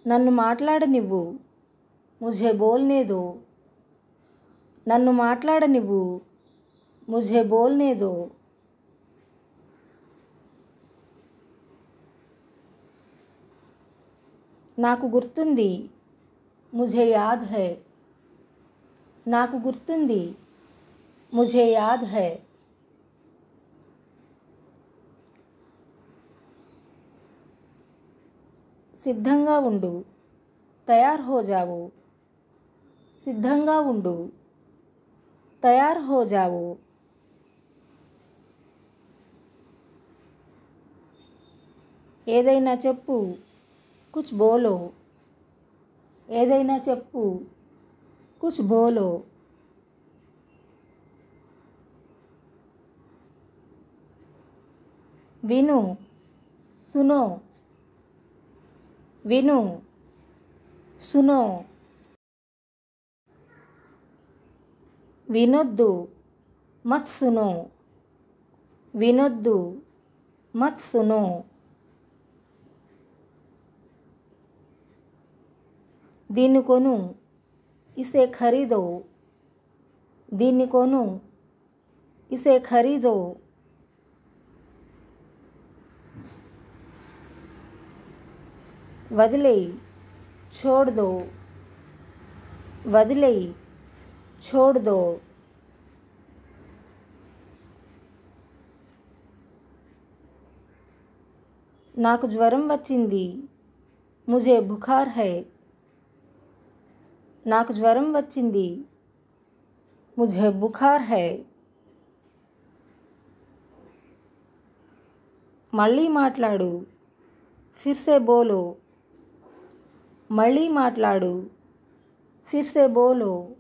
నన్ను మాట్లాడనివ్వు, ముझे बोलने दो. నన్ను మాట్లాడనివ్వు, मुझे बोलने दो. నాకు గుర్తుంది, मुझे याद है. నాకు గుర్తుంది, मुझे याद है. సిద్ధంగా ఉండు, తయార్ హో జావో. సిద్ధంగా ఉండు, తయార్ హో జావో. ఏదైనా చెప్పు, కుచ్ బోలో. ఏదైనా చెప్పు, కుచ్ బోలో. విను, సునో. విను, సునో. వినొద్దు, మత్ సునో. వినొద్దు, మత్ సునో. దీన్ని కొను, ఇసే ఖరీదో. దీన్ని కొను, ఇసే ఖరీదో. వదిలేయ్, छोड़ दो. వదిలేయ్, छोड़ दो. నాకు జ్వరం వచ్చింది, मुझे बुखार है. నాకు జ్వరం వచ్చింది, मुझे बुखार है. మళ్ళీ మాట్లాడు, फिर से बोलो. మళ్ళీ మాట్లాడు, फिर से बोलो.